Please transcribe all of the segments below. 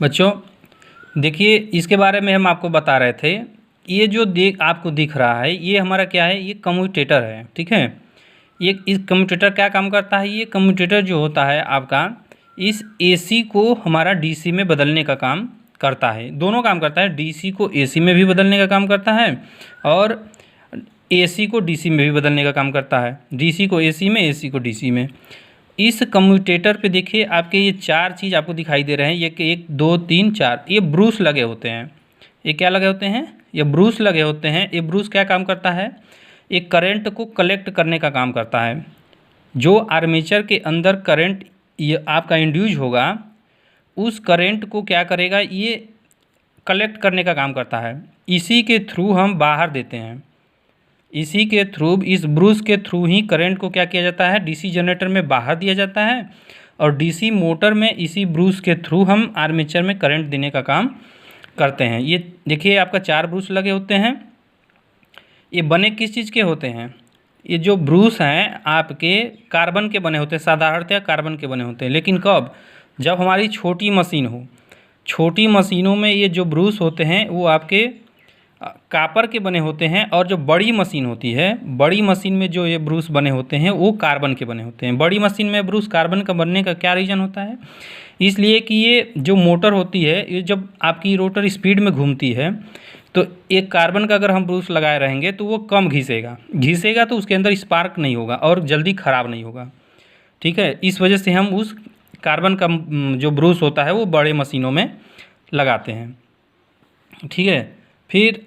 बच्चों देखिए, इसके बारे में हम आपको बता रहे थे। ये जो आपको दिख रहा है ये हमारा क्या है, ये कम्यूटेटर है। ठीक है, ये इस कम्यूटेटर क्या काम करता है, ये कम्यूटेटर जो होता है आपका इस एसी को हमारा डीसी में बदलने का काम करता है। दोनों काम करता है, डीसी को एसी में भी बदलने का काम करता है और एसी को डीसी में भी बदलने का काम करता है। डीसी को एसी में, एसी को डीसी में। इस कम्यूटेटर पे देखिए आपके ये चार चीज़ आपको दिखाई दे रहे हैं। ये कि 1 2 3 4 ये ब्रूस लगे होते हैं। ये क्या लगे होते हैं, ये ब्रूस लगे होते हैं। ये ब्रूस क्या काम करता है, एक करंट को कलेक्ट करने का काम करता है। जो आर्मेचर के अंदर करंट ये आपका इंड्यूज होगा, उस करंट को क्या करेगा, ये कलेक्ट करने का काम करता है। इसी के थ्रू हम बाहर देते हैं। इसी के थ्रू, इस ब्रूस के थ्रू ही करंट को क्या किया जाता है, डीसी जनरेटर में बाहर दिया जाता है और डीसी मोटर में इसी ब्रूस के थ्रू हम आर्मेचर में करंट देने का काम करते हैं। ये देखिए आपका 4 ब्रूस लगे होते हैं। ये बने किस चीज़ के होते हैं, ये जो ब्रूस हैं आपके कार्बन के बने होते हैं, साधारणतः कार्बन के बने होते हैं। लेकिन कब, जब हमारी छोटी मशीन हो, छोटी मशीनों में ये जो ब्रूस होते हैं वो आपके कापर के बने होते हैं। और जो बड़ी मशीन होती है, बड़ी मशीन में जो ये ब्रूस बने होते हैं वो कार्बन के बने होते हैं। बड़ी मशीन में ब्रूस कार्बन का बनने का क्या रीज़न होता है, इसलिए कि ये जो मोटर होती है, ये जब आपकी रोटर स्पीड में घूमती है तो एक कार्बन का अगर हम ब्रूस लगाए रहेंगे तो वो कम घिसेगा तो उसके अंदर स्पार्क नहीं होगा और जल्दी ख़राब नहीं होगा। ठीक है, इस वजह से हम उस कार्बन का जो ब्रूस होता है वो बड़े मशीनों में लगाते हैं। ठीक है, फिर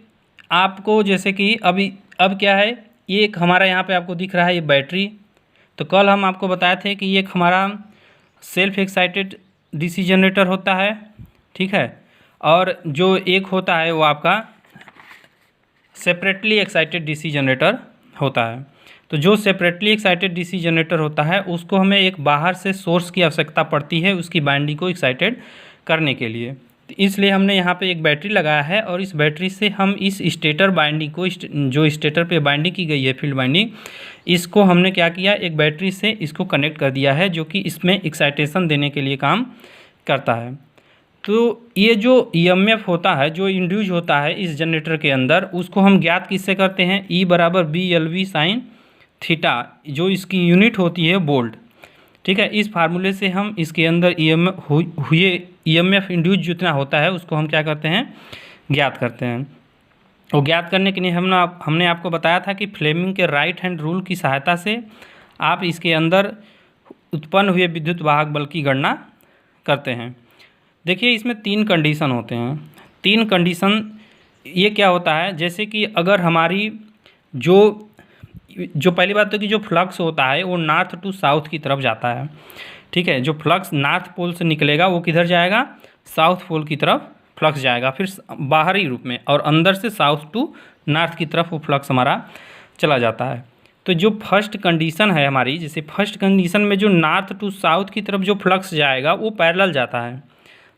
आपको जैसे कि अब क्या है, ये एक हमारा यहाँ पे आपको दिख रहा है ये बैटरी। तो कल हम आपको बताए थे कि ये एक हमारा सेल्फ एक्साइटेड डीसी जनरेटर होता है। ठीक है, और जो एक होता है वो आपका सेपरेटली एक्साइटेड डीसी जनरेटर होता है। तो जो सेपरेटली एक्साइटेड डीसी जनरेटर होता है उसको हमें एक बाहर से सोर्स की आवश्यकता पड़ती है उसकी बाइंडिंग को एक्साइटेड करने के लिए। तो इसलिए हमने यहाँ पे एक बैटरी लगाया है और इस बैटरी से हम इस स्टेटर बाइंडिंग को, जो स्टेटर पे बाइंडिंग की गई है फील्ड बाइंडिंग, इसको हमने क्या किया, एक बैटरी से इसको कनेक्ट कर दिया है जो कि इसमें एक्साइटेशन देने के लिए काम करता है। तो ये जो ईएमएफ होता है, जो इंड्यूज होता है इस जनरेटर के अंदर, उसको हम ज्ञात किससे करते हैं, E बराबर BLV साइन थीटा, जो इसकी यूनिट होती है वोल्ट। ठीक है, इस फार्मूले से हम इसके अंदर ईएमएफ इंड्यूज जितना होता है उसको हम क्या करते हैं, ज्ञात करते हैं। और ज्ञात करने के लिए हमने आपको बताया था कि फ्लेमिंग के राइट हैंड रूल की सहायता से आप इसके अंदर उत्पन्न हुए विद्युत वाहक बल की गणना करते हैं। देखिए इसमें 3 कंडीशन होते हैं। 3 कंडीशन ये क्या होता है, जैसे कि अगर हमारी जो पहली बात तो कि जो फ्लक्स होता है वो नॉर्थ टू साउथ की तरफ जाता है। ठीक है, जो फ्लक्स नॉर्थ पोल से निकलेगा वो किधर जाएगा, साउथ पोल की तरफ फ्लक्स जाएगा, फिर बाहरी रूप में, और अंदर से साउथ टू नॉर्थ की तरफ वो फ्लक्स हमारा चला जाता है। तो जो फर्स्ट कंडीशन है हमारी, जैसे फर्स्ट कंडीशन में जो नॉर्थ टू साउथ की तरफ जो फ्लक्स जाएगा वो पैरेलल जाता है।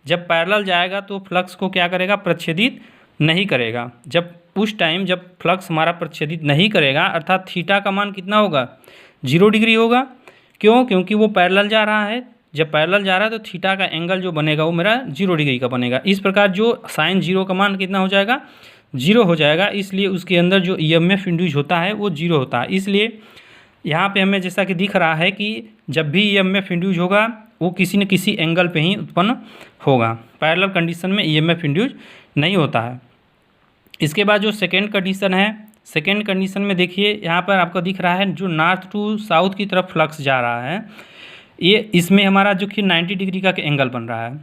जब पैरेलल जाएगा तो फ्लक्स को क्या करेगा, प्रच्छेदित नहीं करेगा। जब उस टाइम जब फ्लक्स हमारा प्रच्छेदित नहीं करेगा, अर्थात थीटा का मान कितना होगा, 0 डिग्री होगा। क्यों, क्योंकि वो पैरेलल जा रहा है। जब पैरेलल जा रहा है तो थीटा का एंगल जो बनेगा वो मेरा 0 डिग्री का बनेगा। इस प्रकार जो साइन 0 का मान कितना हो जाएगा, 0 हो जाएगा। इसलिए उसके अंदर जो ईएमएफ इंड्यूस होता है वो 0 होता है। इसलिए यहाँ पे हमें जैसा कि दिख रहा है कि जब भी ईएमएफ इंड्यूस होगा वो किसी न किसी एंगल पे ही उत्पन्न होगा। पैरेलल कंडीशन में ईएमएफ इंड्यूस नहीं होता है। इसके बाद जो सेकेंड कंडीशन है, सेकेंड कंडीशन में देखिए यहाँ पर आपको दिख रहा है जो नॉर्थ टू साउथ की तरफ फ्लक्स जा रहा है, ये इसमें हमारा जो कि 90 डिग्री का एंगल बन रहा है।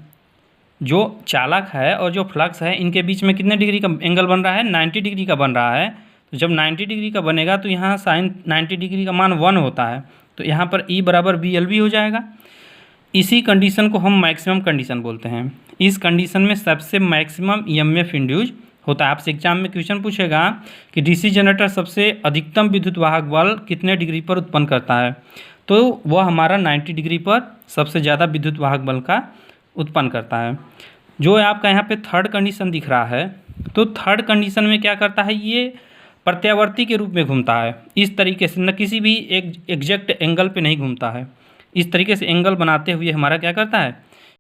जो चालक है और जो फ्लक्स है इनके बीच में कितने डिग्री का एंगल बन रहा है, 90 डिग्री का बन रहा है। तो जब 90 डिग्री का बनेगा तो यहाँ साइन 90 डिग्री का मान 1 होता है। तो यहाँ पर E बराबर BLV हो जाएगा। इसी कंडीशन को हम मैक्सिमम कंडीशन बोलते हैं। इस कंडीशन में सबसे मैक्सिमम ईएमएफ इंड्यूस होता है। आपसे एग्जाम में क्वेश्चन पूछेगा कि डीसी जनरेटर सबसे अधिकतम विद्युत वाहक बल कितने डिग्री पर उत्पन्न करता है, तो वह हमारा 90 डिग्री पर सबसे ज़्यादा विद्युत वाहक बल का उत्पन्न करता है। जो आपका यहाँ पे थर्ड कंडीशन दिख रहा है, तो थर्ड कंडीशन में क्या करता है, ये प्रत्यावर्ती के रूप में घूमता है। इस तरीके से न किसी भी एक एग्जैक्ट एंगल पे नहीं घूमता है, इस तरीके से एंगल बनाते हुए हमारा क्या करता है,